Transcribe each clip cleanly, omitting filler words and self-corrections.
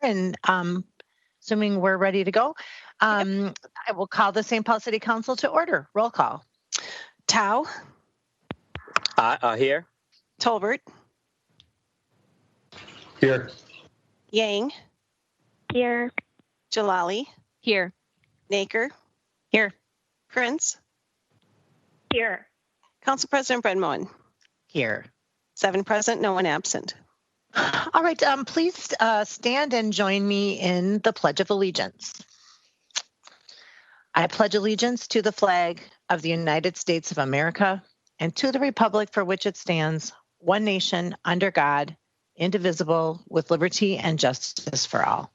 And assuming we're ready to go, I will call the St. Paul City Council to order. Roll call. Tao. Here. Tolbert. Here. Yang. Here. Jalali. Here. Naker. Here. Prince. Here. Council President Bredmoen. Here. 7 present, no one absent. All right, please stand and join me in the Pledge of Allegiance. I pledge allegiance to the flag of the United States of America and to the republic for which it stands, one nation, under God, indivisible, with liberty and justice for all.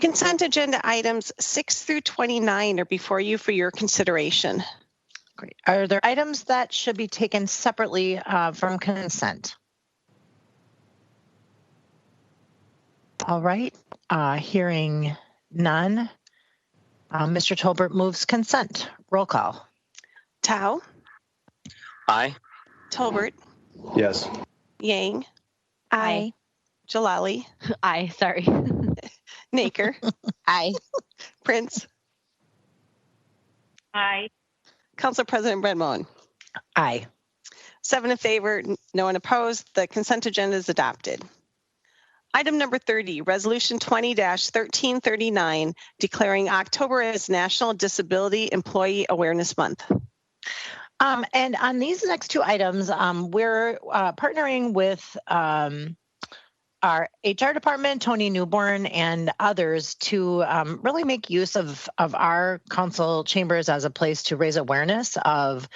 Consent agenda items 6 through 29 are before you for your consideration. Great. Are there items that should be taken separately from consent? All right, hearing none. Mr. Tolbert moves consent. Roll call. Tao. Aye. Tolbert. Yes. Yang. Aye. Jalali. Aye, sorry. Naker. Aye. Prince. Aye. Council President Bredmoen. Aye. 7 in favor, no one opposed. The consent agenda is adopted. Item number 30, Resolution 20-1339, declaring October as National Disability Employee Awareness Month. And on these next two items, we're partnering with our HR department, Tony Newborn, and others to really make use of our council chambers as a place to raise awareness of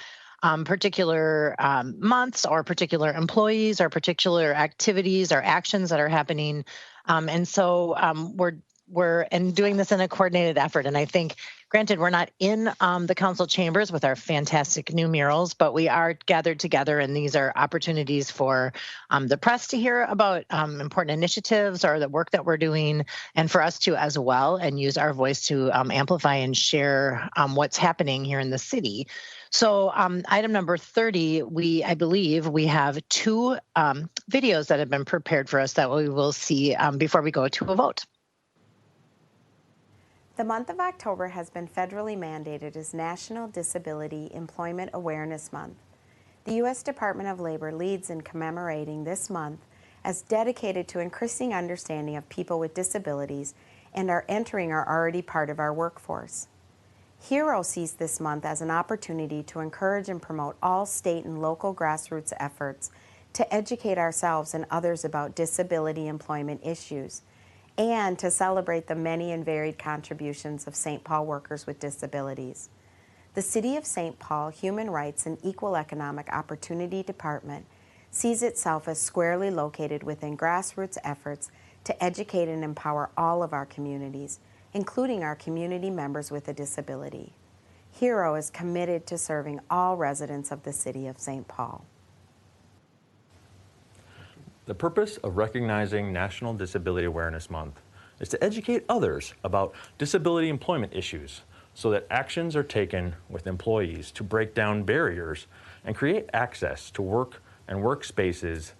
particular months or particular employees or particular activities or actions that are happening. And so we're doing this in a coordinated effort. And I think, granted, we're not in the council chambers with our fantastic new murals, but we are gathered together, and these are opportunities for the press to hear about important initiatives or the work that we're doing, and for us to as well, and use our voice to amplify and share what's happening here in the city. So item number 30, I believe we have 2 videos that have been prepared for us that we will see before we go to a vote. The month of October has been federally mandated as National Disability Employment Awareness Month. The U.S. Department of Labor leads in commemorating this month as dedicated to increasing understanding of people with disabilities and are entering are already part of our workforce. HERO sees this month as an opportunity to encourage and promote all state and local grassroots efforts to educate ourselves and others about disability employment issues, and to celebrate the many and varied contributions of St. Paul workers with disabilities. The City of St. Paul Human Rights and Equal Economic Opportunity Department sees itself as squarely located within grassroots efforts to educate and empower all of our communities, including our community members with a disability. HERO is committed to serving all residents of the City of St. Paul. The purpose of recognizing National Disability Awareness Month is to educate others about disability employment issues so that actions are taken with employees to break down barriers and create access to work and workspaces,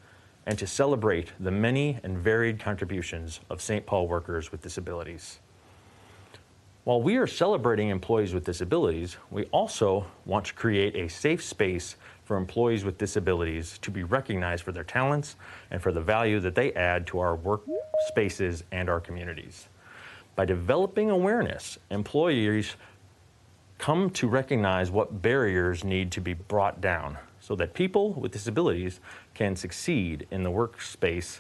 and to celebrate the many and varied contributions of St. Paul workers with disabilities. While we are celebrating employees with disabilities, we also want to create a safe space for employees with disabilities to be recognized for their talents and for the value that they add to our work spaces and our communities. By developing awareness, employees come to recognize what barriers need to be brought down so that people with disabilities can succeed in the workspace,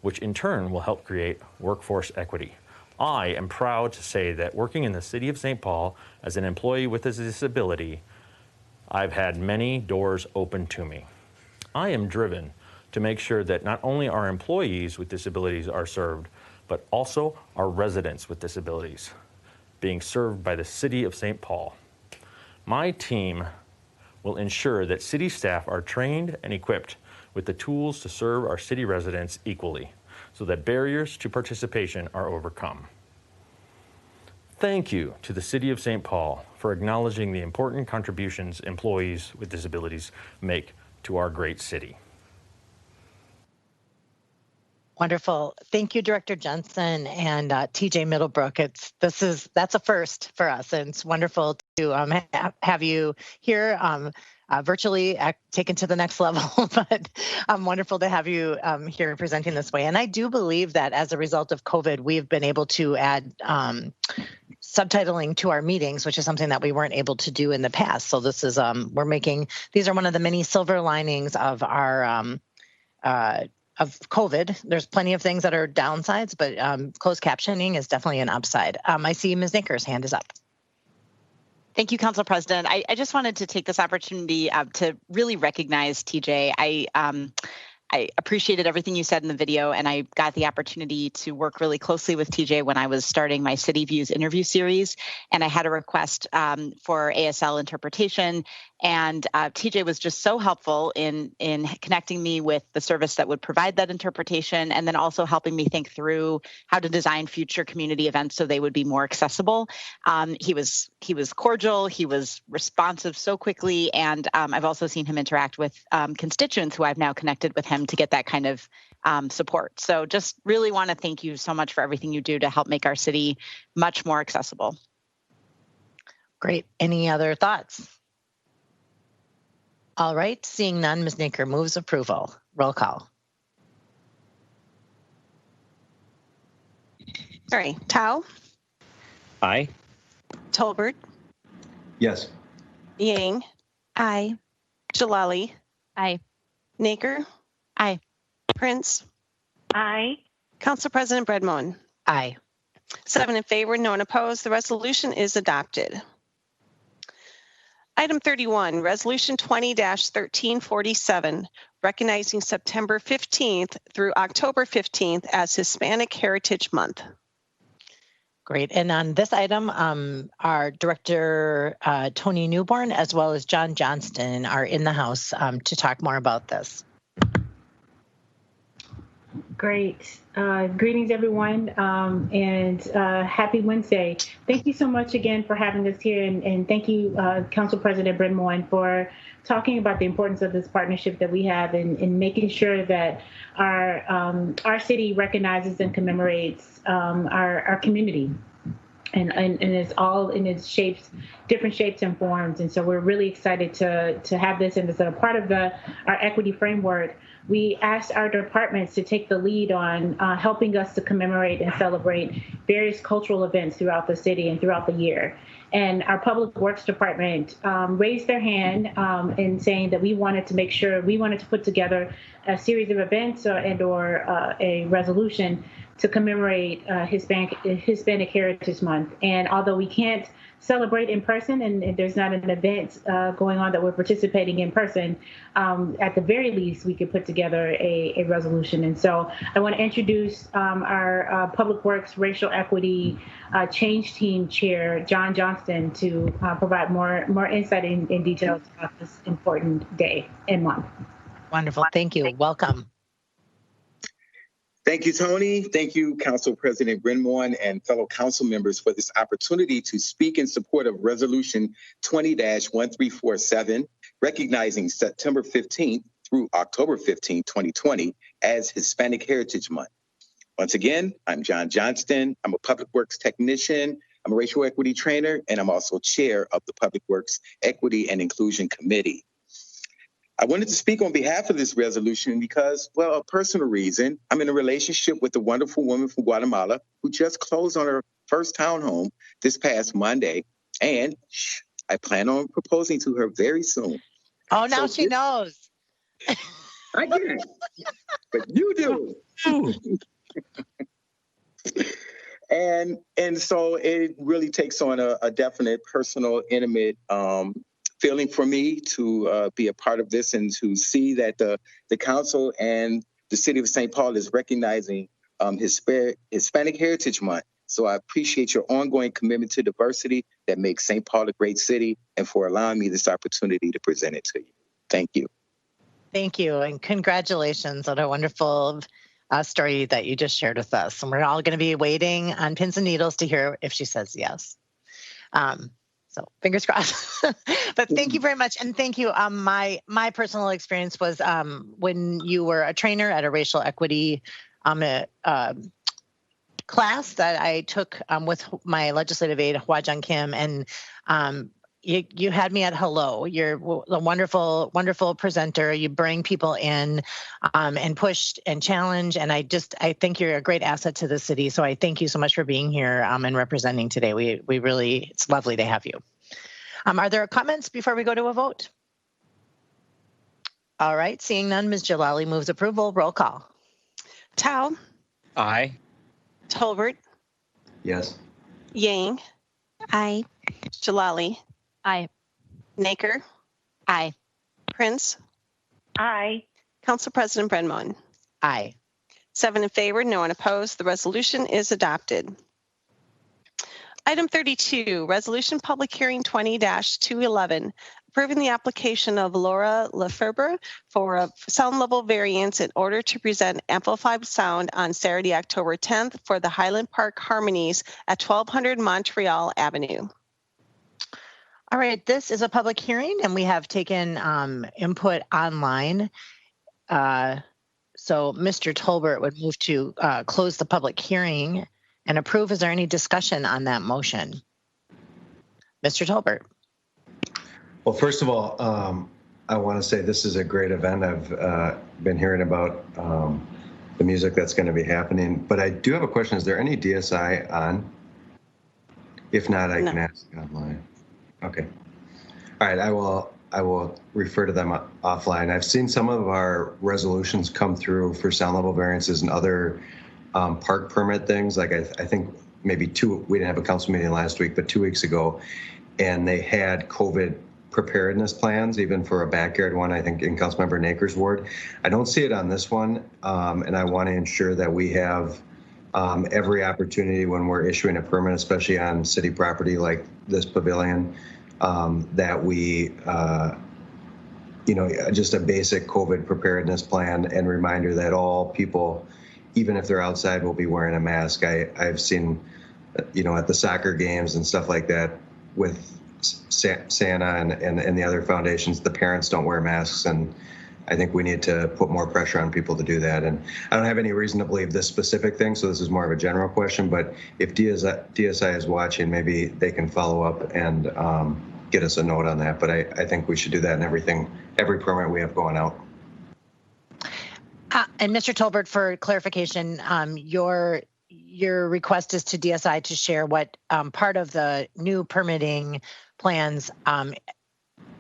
which in turn will help create workforce equity. I am proud to say that working in the City of St. Paul as an employee with a disability, I've had many doors open to me. I am driven to make sure that not only our employees with disabilities are served, but also our residents with disabilities being served by the City of St. Paul. My team will ensure that city staff are trained and equipped with the tools to serve our city residents equally, so that barriers to participation are overcome. Thank you to the City of St. Paul for acknowledging the important contributions employees with disabilities make to our great city. Wonderful. Thank you, Director Jensen and TJ Middlebrook. That's a first for us, and it's wonderful to have you here virtually taken to the next level. But wonderful to have you here presenting this way. And I do believe that as a result of COVID, we've been able to add subtitling to our meetings, which is something that we weren't able to do in the past. So this is these are one of the many silver linings of our of COVID. There's plenty of things that are downsides, but closed captioning is definitely an upside. I see Ms. Naker's hand is up. Thank you, Council President. I just wanted to take this opportunity to really recognize TJ. I appreciated everything you said in the video, and I got the opportunity to work really closely with TJ when I was starting my City Views interview series, and I had a request for ASL interpretation, and TJ was just so helpful in connecting me with the service that would provide that interpretation, and then also helping me think through how to design future community events so they would be more accessible. He was cordial, he was responsive so quickly, and I've also seen him interact with constituents who I've now connected with him to get that kind of support. So just really want to thank you so much for everything you do to help make our city much more accessible. Great. Any other thoughts? All right. Seeing none, Ms. Naker moves approval. Roll call. All right. Tao, Aye. Tolbert, Yes. Yang, Aye. Jalali, Aye. Naker, Aye. Prince, Aye. Council President Breadmon. Aye. 7 in favor, no one opposed. The resolution is adopted. Item 31, Resolution 20-1347, recognizing September 15th through October 15th as Hispanic Heritage Month. Great. And on this item, our Director Tony Newborn as well as John Johnston are in the house to talk more about this. Great. Greetings, everyone, and happy Wednesday. Thank you so much again for having us here, and thank you, Council President Breadmon, for talking about the importance of this partnership that we have in making sure that our city recognizes and commemorates our community. And it's all in its shapes, different shapes and forms. And so we're really excited to have this. And as a part of our equity framework, we asked our departments to take the lead on helping us to commemorate and celebrate various cultural events throughout the city and throughout the year. And our Public Works Department raised their hand in saying that we wanted to put together a series of events or a resolution to commemorate Hispanic Heritage Month. And although we can't celebrate in person and there's not an event going on that we're participating in person, at the very least, we could put together a resolution. And so I want to introduce our Public Works Racial Equity Change Team Chair, John Johnston, to provide more insight and details about this important day and month. Wonderful. Thank you. Welcome. Thank you, Tony. Thank you, Council President Breadmon and fellow council members for this opportunity to speak in support of Resolution 20-1347, recognizing September 15th through October 15th, 2020 as Hispanic Heritage Month. Once again, I'm John Johnston. I'm a public works technician. I'm a racial equity trainer, and I'm also chair of the Public Works Equity and Inclusion Committee. I wanted to speak on behalf of this resolution because, well, a personal reason. I'm in a relationship with a wonderful woman from Guatemala who just closed on her first townhome this past Monday, and I plan on proposing to her very soon. Oh, now she knows. I didn't, but you do. And so it really takes on a definite personal, intimate feeling for me to be a part of this and to see that the council and the city of St. Paul is recognizing Hispanic Heritage Month. So I appreciate your ongoing commitment to diversity that makes St. Paul a great city and for allowing me this opportunity to present it to you. Thank you. Thank you. And congratulations on a wonderful story that you just shared with us. And we're all going to be waiting on pins and needles to hear if she says yes. So fingers crossed. But thank you very much. And thank you. My personal experience was when you were a trainer at a racial equity class that I took with my legislative aide, Hwa Jung Kim, and you had me at hello. You're a wonderful, wonderful presenter. You bring people in and push and challenge. And I think you're a great asset to the city. So I thank you so much for being here and representing today. We really, it's lovely to have you. Are there comments before we go to a vote? All right, seeing none, Ms. Jalali moves approval. Roll call. Tao, Aye. Tolbert, Yes. Yang, Aye. Jalali, Aye. Naker, Aye. Prince, Aye. Council President Brenmoen. Aye. 7 in favor, no one opposed. The resolution is adopted. Item 32, Resolution Public Hearing 20-211, approving the application of Laura Lefebvre for a sound level variance in order to present amplified sound on Saturday, October 10th for the Highland Park Harmonies at 1200 Montreal Avenue. All right, this is a public hearing and we have taken input online. So Mr. Tolbert would move to close the public hearing and approve. Is there any discussion on that motion? Mr. Tolbert. Well, first of all, I want to say this is a great event. I've been hearing about the music that's going to be happening, but I do have a question. Is there any DSI on? If not, I can ask online. Okay. All right. I will refer to them offline. I've seen some of our resolutions come through for sound level variances and other park permit things. Like I think maybe we didn't have a council meeting last week, but 2 weeks ago, and they had COVID preparedness plans, even for a backyard one, I think in Councilmember Naker's ward. I don't see it on this one, and I want to ensure that we have every opportunity when we're issuing a permit, especially on city property like this pavilion, that we, just a basic COVID preparedness plan and reminder that all people, even if they're outside, will be wearing a mask. I've seen, at the soccer games and stuff like that with Santa and the other foundations, the parents don't wear masks, and I think we need to put more pressure on people to do that. And I don't have any reason to believe this specific thing, so this is more of a general question, but if DSI is watching, maybe they can follow up and get us a note on that. But I think we should do that in every permit we have going out. And Mr. Tolbert, for clarification, your request is to DSI to share what part of the new permitting plans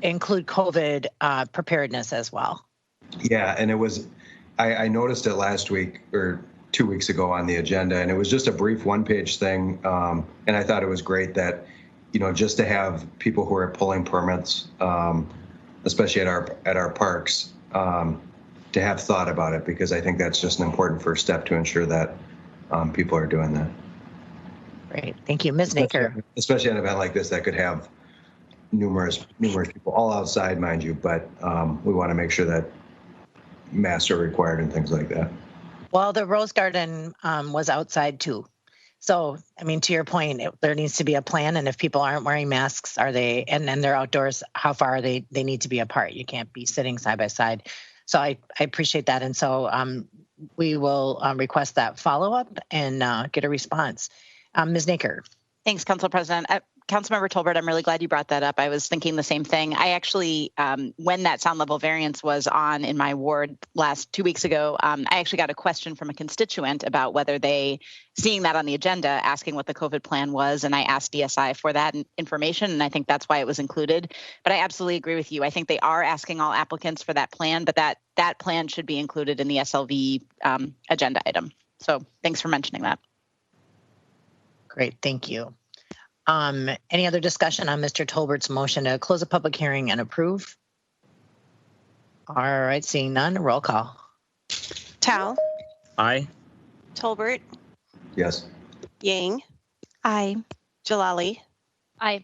include COVID preparedness as well. Yeah, and it was, I noticed it last week or 2 weeks ago on the agenda, and it was just a brief one-page thing, and I thought it was great that, just to have people who are pulling permits, especially at our parks, to have thought about it, because I think that's just an important first step to ensure that people are doing that. Great, thank you, Ms. Naker. Especially an event like this that could have numerous people, all outside, mind you, but we want to make sure that masks are required and things like that. Well, the Rose Garden was outside too. So, I mean, to your point, there needs to be a plan. And if people aren't wearing masks, and they're outdoors, how far are they need to be apart? You can't be sitting side by side. So I appreciate that. And so we will request that follow-up and get a response. Ms. Naker. Thanks, Council President. Councilmember Tolbert, I'm really glad you brought that up. I was thinking the same thing. I actually, when that sound level variance was on in my ward 2 weeks ago, I actually got a question from a constituent about whether seeing that on the agenda, asking what the COVID plan was, and I asked DSI for that information, and I think that's why it was included. But I absolutely agree with you. I think they are asking all applicants for that plan, but that plan should be included in the SLV agenda item. So thanks for mentioning that. Great, thank you. Any other discussion on Mr. Tolbert's motion to close a public hearing and approve? All right, seeing none, roll call. Tao, Aye. Tolbert, Yes. Yang, Aye. Jalali, Aye.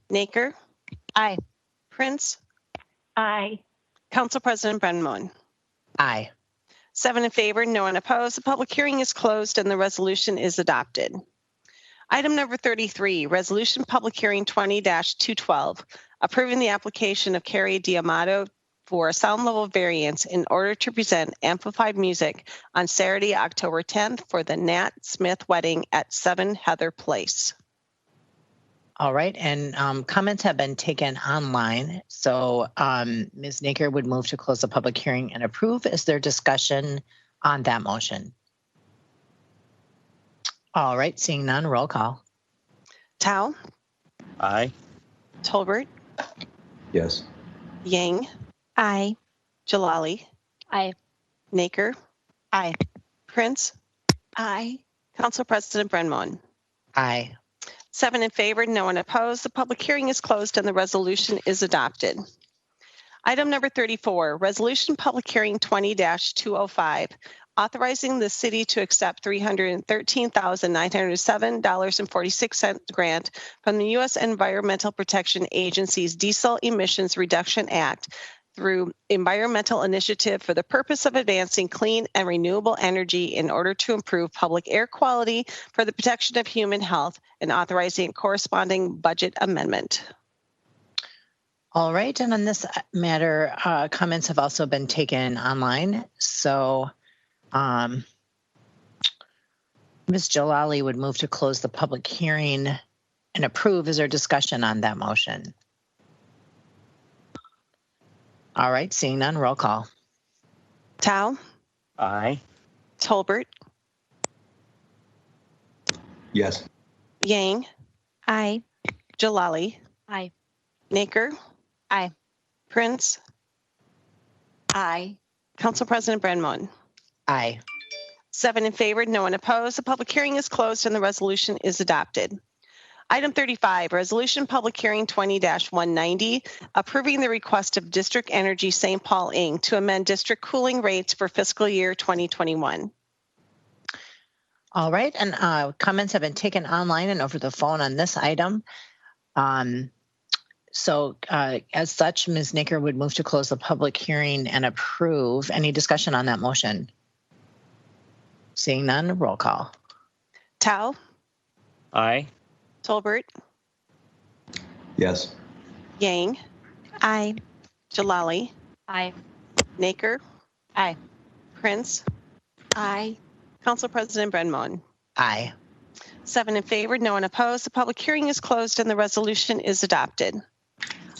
Naker, Aye. Prince, Aye. Council President Brenmoen. Aye. 7 in favor, no one opposed. The public hearing is closed and the resolution is adopted. Item number 33, Resolution Public Hearing 20-212, approving the application of Carrie D'Amato for a sound level variance in order to present amplified music on Saturday, October 10th for the Nat Smith wedding at 7 Heather Place. All right, and comments have been taken online. So Ms. Naker would move to close the public hearing and approve. Is there discussion on that motion? All right, seeing none, roll call. Tao, Aye. Tolbert, Yes. Yang, Aye. Jalali, Aye. Naker, Aye. Prince, Aye. Council President Brenmon. Aye. 7 in favor, no one opposed. The public hearing is closed and the resolution is adopted. Item number 34, Resolution Public Hearing 20-205, authorizing the city to accept $313,907.46 grant from the U.S. Environmental Protection Agency's Diesel Emissions Reduction Act through Environmental Initiative for the purpose of advancing clean and renewable energy in order to improve public air quality for the protection of human health, and authorizing a corresponding budget amendment. All right, and on this matter, comments have also been taken online. So Ms. Jalali would move to close the public hearing and approve. Is there discussion on that motion? All right, seeing none, roll call. Tao, Aye. Tolbert, Yes. Yang, Aye. Jalali, Aye. Naker, Aye. Prince, Aye. Council President Brenmon. Aye. 7 in favor, no one opposed. The public hearing is closed and the resolution is adopted. Item 35, Resolution Public Hearing 20-190, approving the request of District Energy St. Paul, Inc. to amend district cooling rates for fiscal year 2021. All right, and comments have been taken online and over the phone on this item. So as such, Ms. Naker would move to close the public hearing and approve. Any discussion on that motion? Seeing none, roll call. Tao, Aye. Tolbert, Yes. Yang, Aye. Jalali, Aye. Naker, Aye. Prince, Aye. Council President Brenmon. Aye. 7 in favor, no one opposed. The public hearing is closed and the resolution is adopted.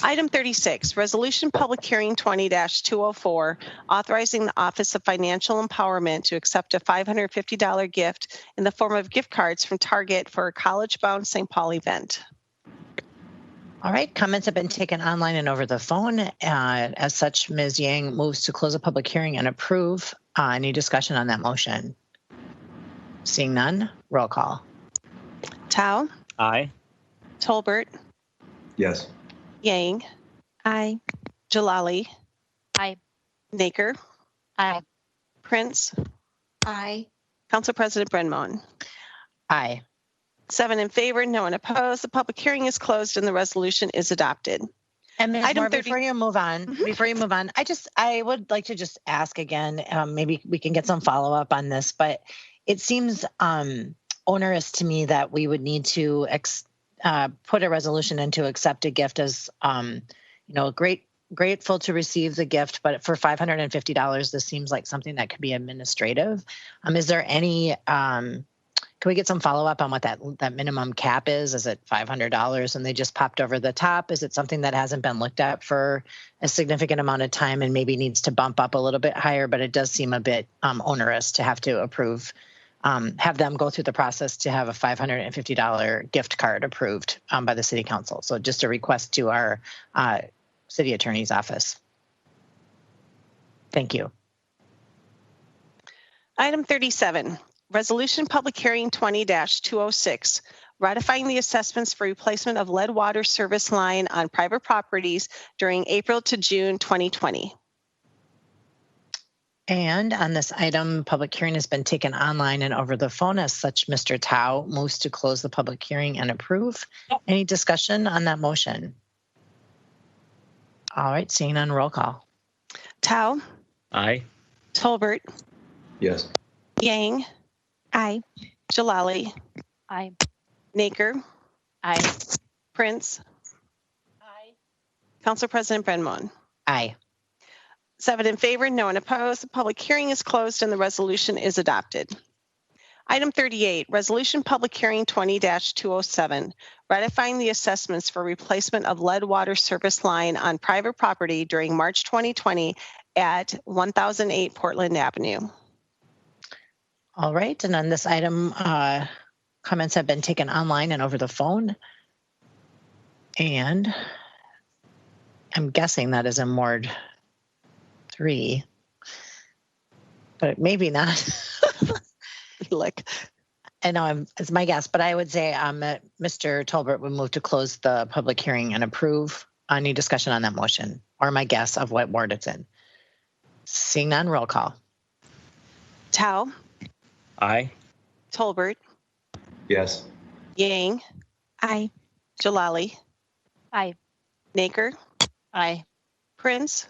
Item 36, Resolution Public Hearing 20-204, authorizing the Office of Financial Empowerment to accept a $550 gift in the form of gift cards from Target for a college-bound St. Paul event. All right, comments have been taken online and over the phone. As such, Ms. Yang moves to close the public hearing and approve. Any discussion on that motion? Seeing none, roll call. Tao, Aye. Tolbert, Yes. Yang, Aye. Jalali, Aye. Naker, Aye. Prince, Aye. Council President Brenmon. Aye. 7 in favor, no one opposed. The public hearing is closed and the resolution is adopted. And Ms. Item Moore, 30 before you move on, I would like to just ask again, maybe we can get some follow-up on this, but it seems onerous to me that we would need to put a resolution in to accept a gift as, grateful to receive the gift, but for $550, this seems like something that could be administrative. Is there any, can we get some follow-up on what that minimum cap is? Is it $500 and they just popped over the top? Is it something that hasn't been looked at for a significant amount of time and maybe needs to bump up a little bit higher, but it does seem a bit onerous to have to approve, have them go through the process to have a $550 gift card approved by the city council. So just a request to our city attorney's office. Thank you. Item 37, Resolution Public Hearing 20-206, ratifying the assessments for replacement of lead water service line on private properties during April to June 2020. And on this item, public hearing has been taken online and over the phone. As such, Mr. Tao moves to close the public hearing and approve. Any discussion on that motion? All right, seeing none, roll call. Tao, Aye. Tolbert, Yes. Yang, Aye. Jalali, Aye. Naker, Aye. Prince, Aye. Council President Brenmon. Aye. 7 in favor, no one opposed. The public hearing is closed and the resolution is adopted. Item 38, Resolution Public Hearing 20-207, ratifying the assessments for replacement of lead water service line on private property during March 2020 at 1008 Portland Avenue. All right, and on this item, comments have been taken online and over the phone. And I'm guessing that is in Ward 3, but maybe not. Look, I know it's my guess, but I would say Mr. Tolbert would move to close the public hearing and approve. Any discussion on that motion or my guess of what ward it's in? Seeing none, roll call. Tao, Aye. Tolbert, Yes. Yang, Aye. Jalali, Aye. Naker, Aye. Prince,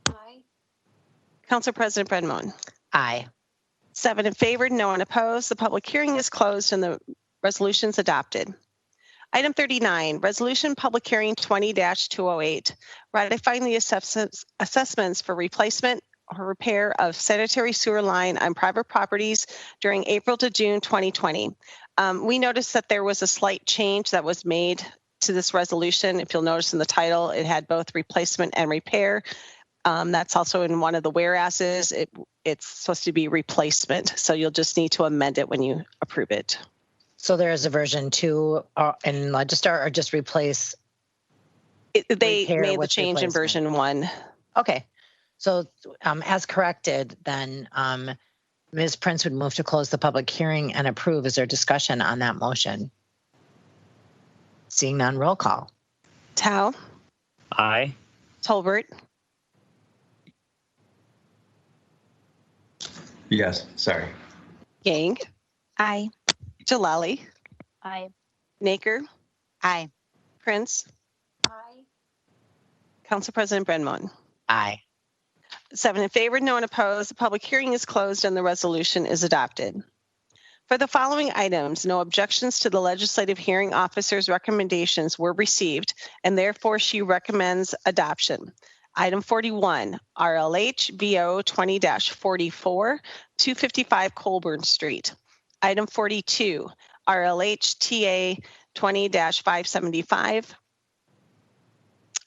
Aye. Council President Brenmoen. Aye. 7 in favor, no one opposed. The public hearing is closed and the resolution is adopted. Item 39, Resolution Public Hearing 20-208, ratifying the assessments for replacement or repair of sanitary sewer line on private properties during April to June 2020. We noticed that there was a slight change that was made to this resolution. If you'll notice in the title, it had both replacement and repair. That's also in one of the whereases. It's supposed to be replacement, so you'll just need to amend it when you approve it. So there is a version 2 in Legistar, or just replace? They Repair made the with change in replacement. version 1. Okay. So as corrected, then Ms. Prince would move to close the public hearing and approve. Is there discussion on that motion? Seeing none, roll call. Tao, Aye. Tolbert, Yes. Sorry. Yang, Aye. Jalali, Aye. Naker, Aye. Prince, Aye. Council President Brenmoen. Aye. 7 in favor, no one opposed. The public hearing is closed and the resolution is adopted. For the following items, no objections to the legislative hearing officer's recommendations were received, and therefore she recommends adoption. Item 41, RLH VO 20-44, 255 Colburn Street. Item 42, RLH TA 20-575,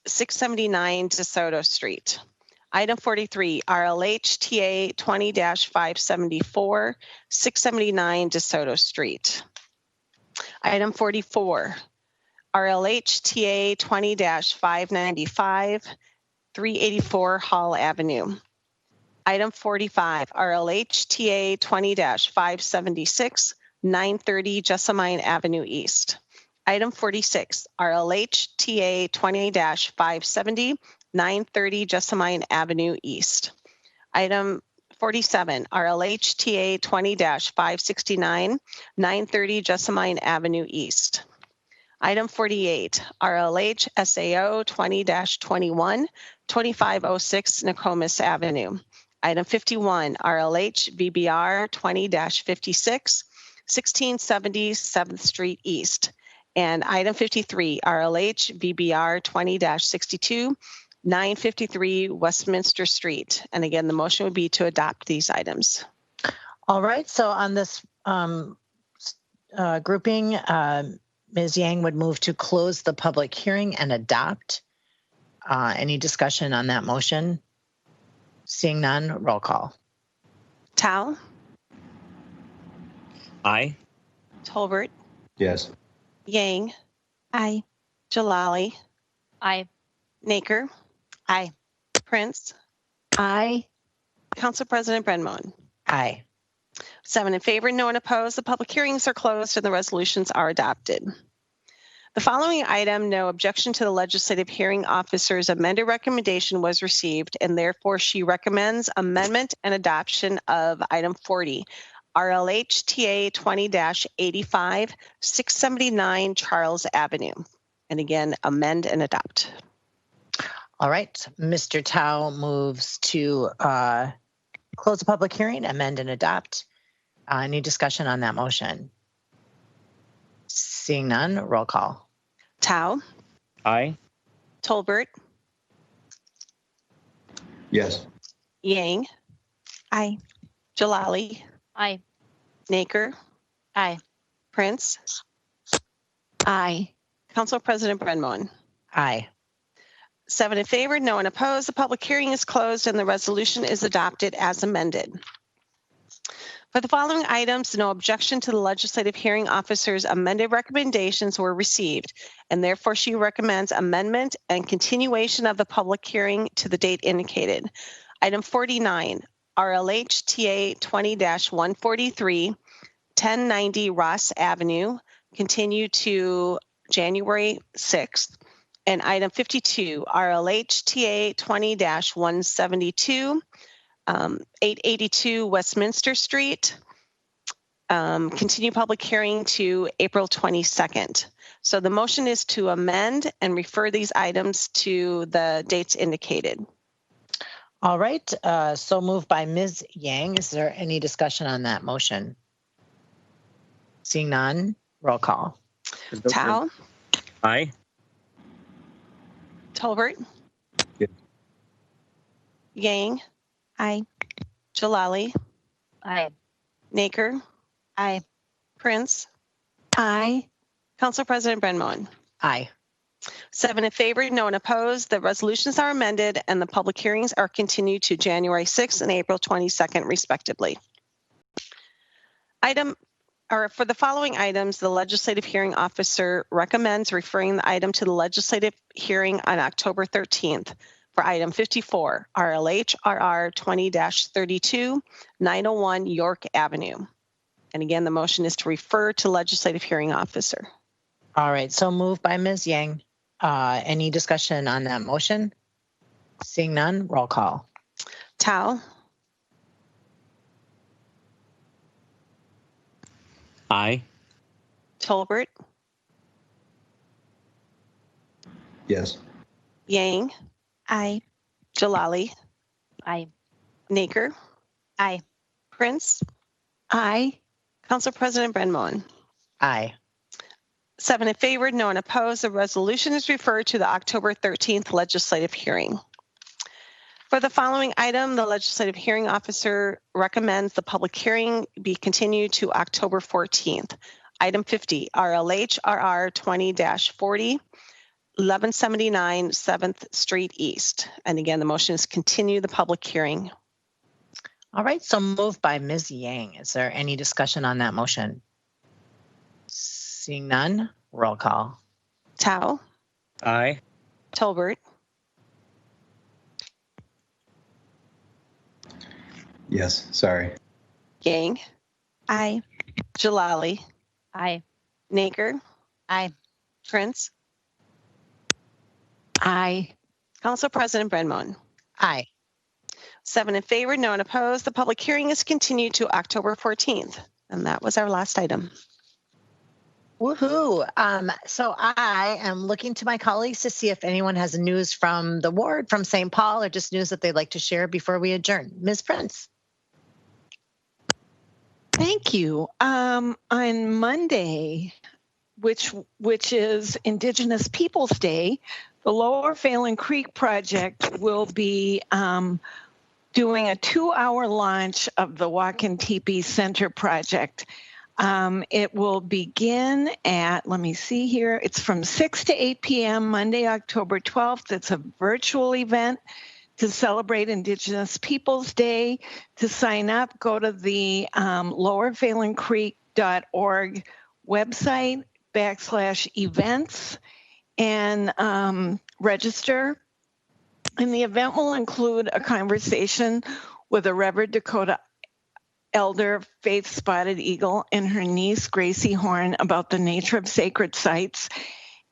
679 DeSoto Street. Item 43, RLH TA 20-574, 679 DeSoto Street. Item 44, RLH TA 20-595, 384 Hall Avenue. Item 45, RLH TA 20-576, 930 Jessamine Avenue East. Item 46, RLH TA 20-570, 930 Jessamine Avenue East. Item 47, RLH TA 20-569, 930 Jessamine Avenue East. Item 48, RLH SAO 20-21, 2506 Nokomis Avenue. Item 51, RLH VBR 20-56, 1670 7th Street East. And item 53, RLH VBR 20-62, 953 Westminster Street. And again, the motion would be to adopt these items. All right. So on this grouping, Ms. Yang would move to close the public hearing and adopt. Any discussion on that motion? Seeing none, roll call. Tao, Aye. Tolbert, Yes. Yang, Aye. Jalali, Aye. Naker, Aye. Prince, Aye. Council President Brenmoen. Aye. 7 in favor, no one opposed. The public hearings are closed and the resolutions are adopted. The following item, no objection to the legislative hearing officer's amended recommendation was received, and therefore she recommends amendment and adoption of item 40, RLH TA 20-85, 679 Charles Avenue. And again, amend and adopt. All right. Mr. Tao moves to close the public hearing, amend and adopt. Any discussion on that motion? Seeing none, roll call. Tao, Aye. Tolbert, Yes. Yang, Aye. Jalali, Aye. Naker, Aye. Prince, Aye. Council President Brenmoen. Aye. 7 in favor, no one opposed. The public hearing is closed and the resolution is adopted as amended. For the following items, no objection to the legislative hearing officer's amended recommendations were received, and therefore she recommends amendment and continuation of the public hearing to the date indicated. Item 49, RLH TA 20-143, 1090 Ross Avenue, continue to January 6th. And item 52, RLH TA 20-172, 882 Westminster Street, continue public hearing to April 22nd. So the motion is to amend and refer these items to the dates indicated. All right. So moved by Ms. Yang. Is there any discussion on that motion? Seeing none, roll call. Tao, Aye. Tolbert, Yes. Yang, Aye. Jalali, Aye. Naker, Aye. Prince, Aye. Council President Brenmoen. Aye. 7 in favor, no one opposed. The resolutions are amended and the public hearings are continued to January 6th and April 22nd, respectively. For the following items, the legislative hearing officer recommends referring the item to the legislative hearing on October 13th. For item 54, RLH RR 20-32, 901 York Avenue. And again, the motion is to refer to legislative hearing officer. All right. So moved by Ms. Yang. Any discussion on that motion? Seeing none, roll call. Tao, Aye. Tolbert, Yes. Yang, Aye. Jalali, Aye. Naker, Aye. Prince, Aye. Council President Brenmoen. Aye. 7 in favor, no one opposed. The resolution is referred to the October 13th legislative hearing. For the following item, the legislative hearing officer recommends the public hearing be continued to October 14th. Item 50, RLH RR 20-40, 1179 7th Street East. And again, the motion is continue the public hearing. All right. So moved by Ms. Yang. Is there any discussion on that motion? Seeing none, roll call. Tao, Aye. Tolbert, Yes. Sorry. Yang, Aye. Jalali, Aye. Naker, Aye. Prince, Aye. Council President Brenmoen. Aye. 7 in favor, no one opposed. The public hearing is continued to October 14th. And that was our last item. Woohoo. So I am looking to my colleagues to see if anyone has news from the ward, from St. Paul, or just news that they'd like to share before we adjourn. Ms. Prince. Thank you. On Monday, which is Indigenous Peoples Day, the Lower Phelan Creek Project will be doing a 2-hour launch of the Walk-in Teepee Center project. It will begin at, let me see here, it's from 6 to 8 p.m. Monday, October 12th. It's a virtual event to celebrate Indigenous Peoples Day. To sign up, go to the lowerphalancreek.org website /events and register. And the event will include a conversation with a Reverend Dakota Elder Faith Spotted Eagle and her niece Gracie Horn about the nature of sacred sites.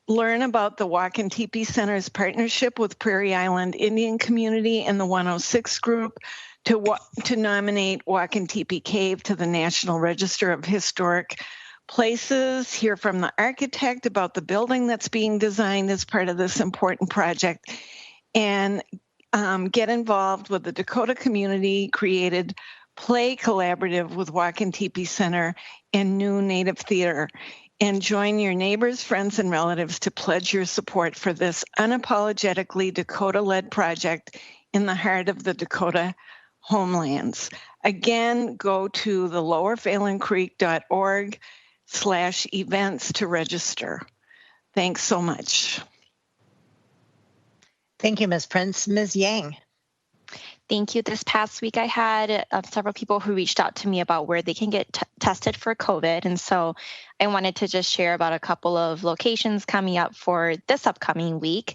Learn about the Walk-in Teepee Center's partnership with Prairie Island Indian Community and the 106 Group to nominate Walk-in Teepee Cave to the National Register of Historic Places. Hear from the architect about the building that's being designed as part of this important project, and get involved with the Dakota community created Play Collaborative with Walk-in Teepee Center and New Native Theater, and join your neighbors, friends, and relatives to pledge your support for this unapologetically Dakota-led project in the heart of the Dakota homelands. Again, go to the lowerfallencreek.org/events to register. Thanks so much. Thank you, Ms. Prince. Ms. Yang. Thank you. This past week, I had several people who reached out to me about where they can get tested for COVID. And so I wanted to just share about a couple of locations coming up for this upcoming week.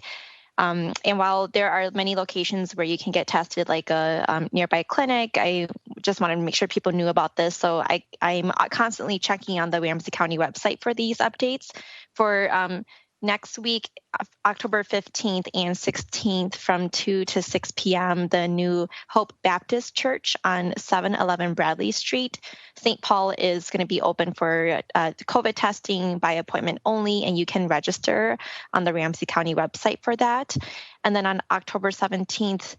And while there are many locations where you can get tested, like a nearby clinic, I just wanted to make sure people knew about this. So I'm constantly checking on the Ramsey County website for these updates. For next week, October 15th and 16th from 2 to 6 p.m., the New Hope Baptist Church on 711 Bradley Street. St. Paul is going to be open for COVID testing by appointment only, and you can register on the Ramsey County website for that. And then on October 17th,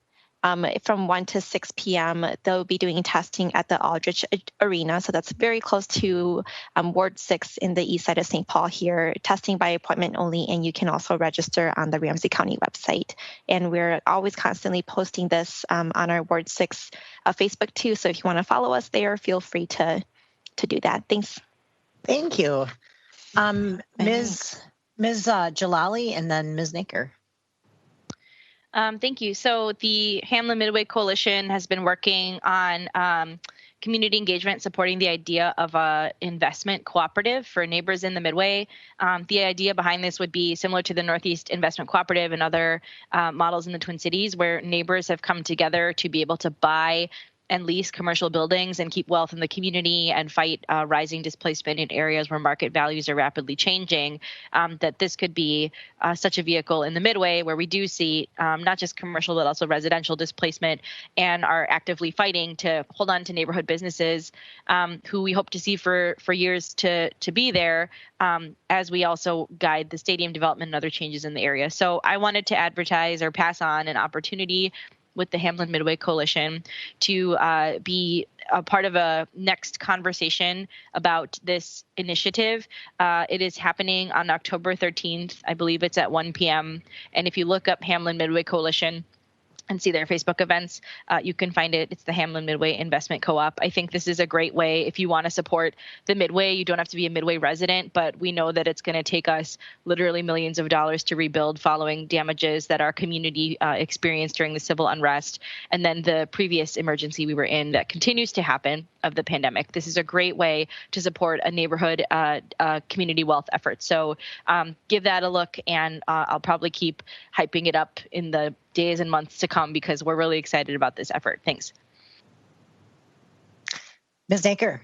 from 1 to 6 p.m., they'll be doing testing at the Aldrich Arena. So that's very close to Ward 6 in the east side of St. Paul here, testing by appointment only, and you can also register on the Ramsey County website. And we're always constantly posting this on our Ward 6 Facebook too. So if you want to follow us there, feel free to do that. Thanks. Thank you. Ms. Jalali and then Ms. Naker. Thank you. So the Hamlin Midway Coalition has been working on community engagement, supporting the idea of a investment cooperative for neighbors in the Midway. The idea behind this would be similar to the Northeast Investment Cooperative and other models in the Twin Cities, where neighbors have come together to be able to buy and lease commercial buildings and keep wealth in the community and fight rising displacement in areas where market values are rapidly changing, that this could be such a vehicle in the Midway where we do see not just commercial but also residential displacement, and are actively fighting to hold on to neighborhood businesses who we hope to see for years to be there, as we also guide the stadium development and other changes in the area. So I wanted to advertise or pass on an opportunity with the Hamlin Midway Coalition to be a part of a next conversation about this initiative. It is happening on October 13th. I believe it's at 1 p.m. And if you look up Hamlin Midway Coalition and see their Facebook events, you can find it. It's the Hamlin Midway Investment Co-op. I think this is a great way if you want to support the Midway. You don't have to be a Midway resident, but we know that it's going to take us literally millions of dollars to rebuild following damages that our community experienced during the civil unrest and then the previous emergency we were in that continues to happen of the pandemic. This is a great way to support a neighborhood community wealth effort. So give that a look, and I'll probably keep hyping it up in the days and months to come because we're really excited about this effort. Thanks. Ms. Naker.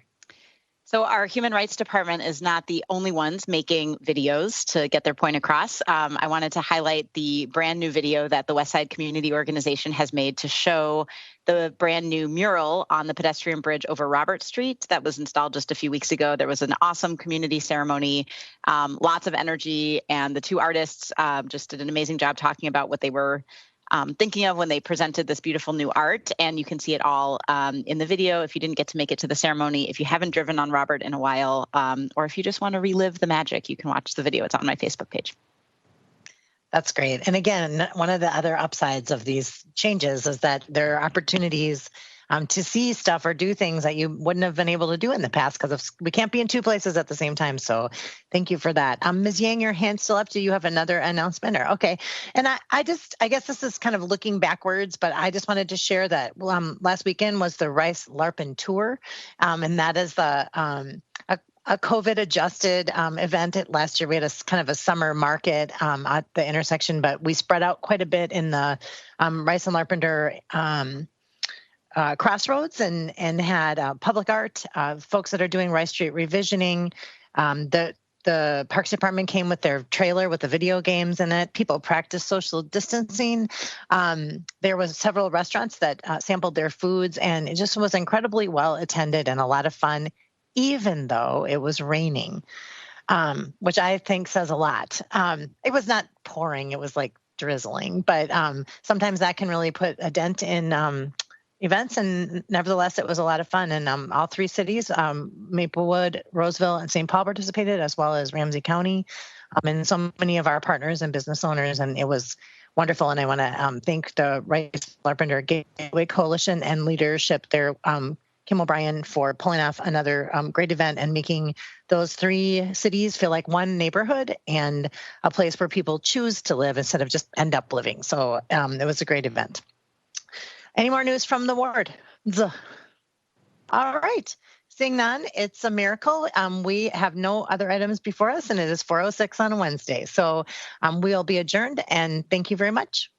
So our Human Rights Department is not the only ones making videos to get their point across. I wanted to highlight the brand new video that the Westside Community Organization has made to show the brand new mural on the pedestrian bridge over Robert Street that was installed just a few weeks ago. There was an awesome community ceremony, lots of energy, and the two artists just did an amazing job talking about what they were thinking of when they presented this beautiful new art. And you can see it all in the video if you didn't get to make it to the ceremony. If you haven't driven on Robert in a while, or if you just want to relive the magic, you can watch the video. It's on my Facebook page. That's great. And again, one of the other upsides of these changes is that there are opportunities to see stuff or do things that you wouldn't have been able to do in the past because we can't be in two places at the same time. So thank you for that. Ms. Yang, your hand's still up. Do you have another announcement? Or okay. And I guess this is kind of looking backwards, but I just wanted to share that last weekend was the Rice LARPin Tour. And that is the a COVID-adjusted event. Last year, we had a kind of a summer market at the intersection, but we spread out quite a bit in the Rice and Larpenteur crossroads and had public art, folks that are doing Rice Street revisioning. The Parks Department came with their trailer with the video games in it. People practiced social distancing. There was several restaurants that sampled their foods, and it just was incredibly well attended and a lot of fun, even though it was raining, which I think says a lot. It was not pouring, it was like drizzling, but sometimes that can really put a dent in events, and nevertheless, it was a lot of fun. And all three cities, Maplewood, Roseville, and St. Paul participated, as well as Ramsey County, and so many of our partners and business owners. And it was wonderful. And I want to thank the Rice Carpenter Gateway Coalition and leadership there, Kim O'Brien, for pulling off another great event and making those 3 cities feel like one neighborhood and a place where people choose to live instead of just end up living. So it was a great event. Any more news from the ward? All right. Seeing none, it's a miracle. We have no other items before us, and it is 4:06 on a Wednesday. So we'll be adjourned, and thank you very much.